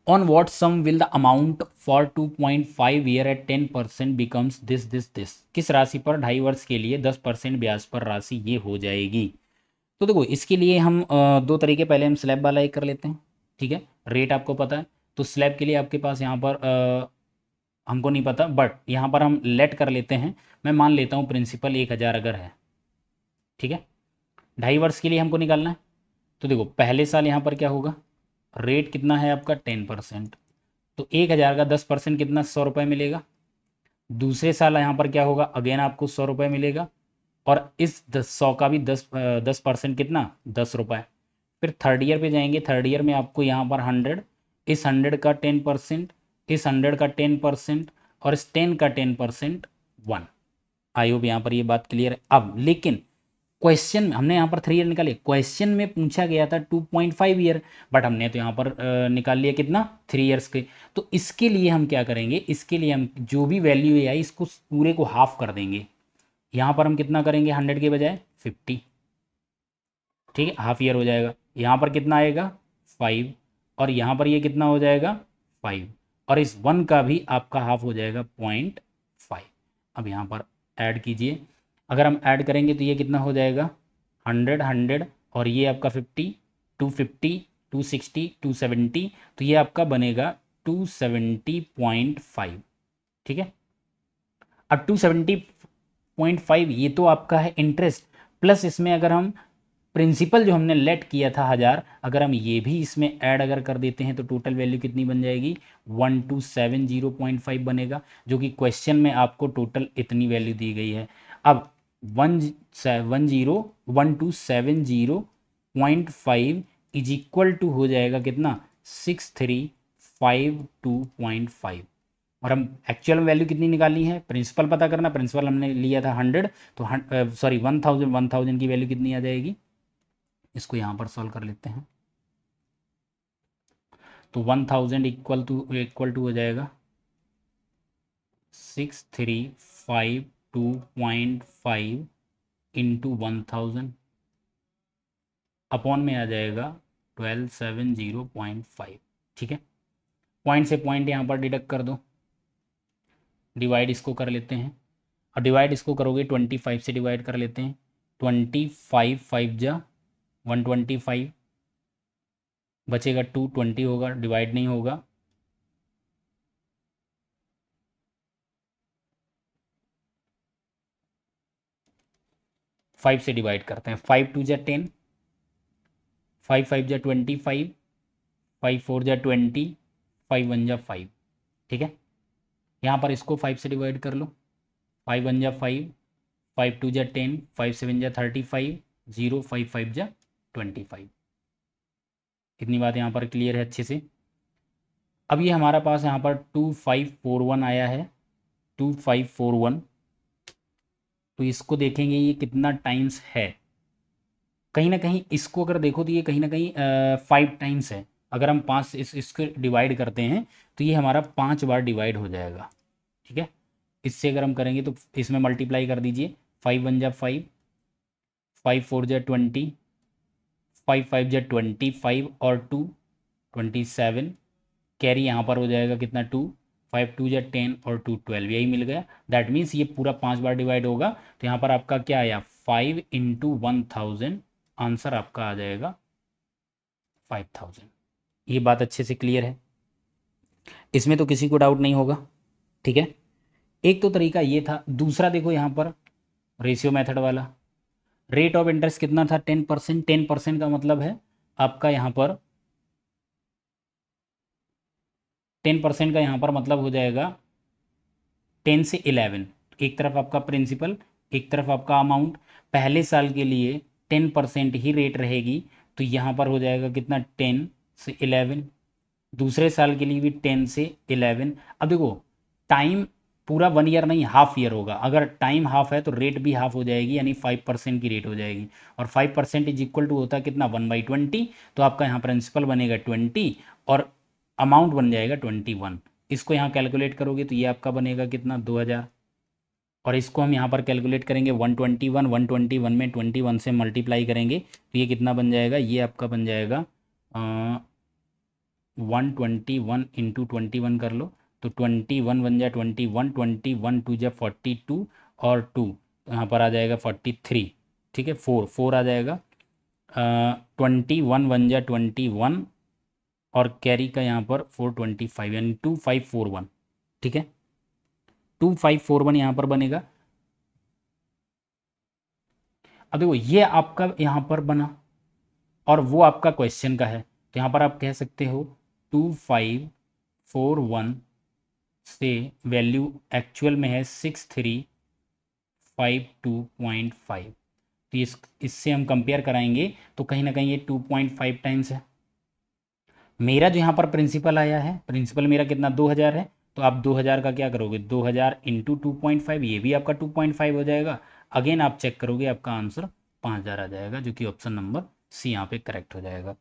On what sum will the amount for 2.5 year at 10% becomes this, किस राशि पर 2.5 वर्ष के लिए 10% ब्याज पर राशि ये हो जाएगी। तो देखो इसके लिए हम दो तरीके, पहले हम स्लैब वाला एक कर लेते हैं, ठीक है। रेट आपको पता है, तो स्लैब के लिए आपके पास यहाँ पर हमको नहीं पता, बट यहाँ पर हम लेट कर लेते हैं। मैं मान लेता हूँ प्रिंसिपल 1,000 अगर है, ठीक है, 2.5 वर्ष के लिए हमको निकालना है। तो देखो पहले साल यहाँ पर क्या होगा, रेट कितना है आपका 10%, तो 1,000 का 10% कितना, 100 रुपये मिलेगा। दूसरे साल यहाँ पर क्या होगा, अगेन आपको 100 रुपये मिलेगा, और इस 100 का भी 10% कितना, 10 रुपये। फिर थर्ड ईयर पे जाएंगे, थर्ड ईयर में आपको यहाँ पर 100, इस 100 का 10%, इस 100 का 10%, और इस 10 का 10% 1। आई होप यहाँ पर ये बात क्लियर है। अब लेकिन क्वेश्चन में हमने यहाँ पर 3 ईयर निकाले, क्वेश्चन में पूछा गया था 2.5 ईयर, बट हमने तो यहाँ पर निकाल लिया कितना, 3 ईयर्स के। तो इसके लिए हम क्या करेंगे, इसके लिए हम जो भी वैल्यू है आई इसको पूरे को हाफ कर देंगे। यहाँ पर हम कितना करेंगे, 100 के बजाय 50, ठीक है, हाफ ईयर हो जाएगा। यहाँ पर कितना आएगा, 5, और यहाँ पर ये कितना हो जाएगा, 5, और इस 1 का भी आपका हाफ हो जाएगा 0.5। अब यहाँ पर ऐड कीजिए, अगर हम ऐड करेंगे तो ये कितना हो जाएगा, 100 100, और ये आपका 50, 250, 260, 270, तो ये आपका बनेगा 270.5, ठीक है। अब 270.5 ये तो आपका है इंटरेस्ट, प्लस इसमें अगर हम प्रिंसिपल जो हमने लेट किया था 1,000, अगर हम ये भी इसमें ऐड अगर कर देते हैं तो टोटल वैल्यू कितनी बन जाएगी, 1270.5 बनेगा, जो कि क्वेश्चन में आपको टोटल इतनी वैल्यू दी गई है। अब 1270.5 इज इक्वल टू हो जाएगा कितना, 6352.5। और हम एक्चुअल वैल्यू कितनी निकाली है, प्रिंसिपल पता करना, प्रिंसिपल हमने लिया था 100, तो सॉरी 1000 की वैल्यू कितनी आ जाएगी, इसको यहाँ पर सॉल्व कर लेते हैं। तो 1000 इक्वल टू हो जाएगा 6352.5 इंटू 1000, अपॉन में आ जाएगा 1270.5, ठीक है। पॉइंट से पॉइंट यहाँ पर डिडक्ट कर दो, डिवाइड इसको कर लेते हैं, और डिवाइड इसको करोगे 25 से डिवाइड कर लेते हैं, 25 5 जा 125, बचेगा 220 होगा, डिवाइड नहीं होगा, 5 से डिवाइड करते हैं, 5 2 जा 10, 5 5 जा 25, 5 4 जा 20, 5 1 जा 5, ठीक है। यहाँ पर इसको 5 से डिवाइड कर लो, 5 1 जा 5, 5 2 जा 10, 5 7 जा 35, 0 5 5 जा 25। इतनी बात यहाँ पर क्लियर है अच्छे से। अब ये हमारा पास यहाँ पर 2541 आया है, 2541, तो इसको देखेंगे ये कितना टाइम्स है। कहीं ना कहीं इसको अगर देखो तो ये कहीं ना कहीं 5 टाइम्स है। अगर हम 5 इसको डिवाइड करते हैं तो ये हमारा 5 बार डिवाइड हो जाएगा, ठीक है। इससे अगर हम करेंगे तो इसमें मल्टीप्लाई कर दीजिए, 5 1 जा 5, 5 4 जा 20, 5 5 जा 25, और 2 27, कैरी यहाँ पर हो जाएगा कितना, 2, 5 2 जा 10, और 2 12, यही मिल गया। दैट मीन्स ये पूरा 5 बार डिवाइड होगा, तो यहाँ पर आपका क्या आया, 5 इंटू 1000, आंसर आपका आ जाएगा 5000। ये बात अच्छे से क्लियर है, इसमें तो किसी को डाउट नहीं होगा, ठीक है। एक तो तरीका ये था, दूसरा देखो यहाँ पर रेशियो मेथड वाला, रेट ऑफ इंटरेस्ट कितना था, 10%, 10% का मतलब है आपका यहाँ पर 10% का यहाँ पर मतलब हो जाएगा 10 से 11, एक तरफ आपका प्रिंसिपल, एक तरफ आपका अमाउंट। पहले साल के लिए 10% ही रेट रहेगी, तो यहाँ पर हो जाएगा कितना, 10 से 11। दूसरे साल के लिए भी 10 से 11। अब देखो टाइम पूरा 1 ईयर नहीं, हाफ ईयर होगा, अगर टाइम हाफ है तो रेट भी हाफ हो जाएगी, यानी 5% की रेट हो जाएगी, और 5% इज इक्वल टू होता है कितना, 1/20, तो आपका यहाँ प्रिंसिपल बनेगा 20, और अमाउंट बन जाएगा 21। इसको यहाँ कैलकुलेट करोगे तो ये आपका बनेगा कितना, 2000, और इसको हम यहाँ पर कैलकुलेट करेंगे 121, 121 में 21 से मल्टीप्लाई करेंगे तो ये कितना बन जाएगा, ये आपका बन जाएगा 121 इंटू 21 कर लो, तो 21 बन जाए 21, 21 टू जा 42 और 2 यहाँ पर आ जाएगा 43, ठीक है, 4 4 आ जाएगा, 21 बन जाए 21 और कैरी का यहाँ पर 425 यानी 2541, ठीक है, 2541 यहाँ पर बनेगा। अब देखो ये आपका यहाँ पर बना और वो आपका क्वेश्चन का है, तो यहाँ पर आप कह सकते हो 2541 से वैल्यू एक्चुअल में है 6352.5, तो इससे हम कंपेयर कराएंगे तो कहीं ना कहीं ये 2.5 टाइम्स है। मेरा जो यहाँ पर प्रिंसिपल आया है, प्रिंसिपल मेरा कितना 2000 है, तो आप 2000 का क्या करोगे, 2000 इंटू 2.5, ये भी आपका 2.5 हो जाएगा। अगेन आप चेक करोगे आपका आंसर 5000 आ जाएगा, जो कि ऑप्शन नंबर सी यहाँ पे करेक्ट हो जाएगा।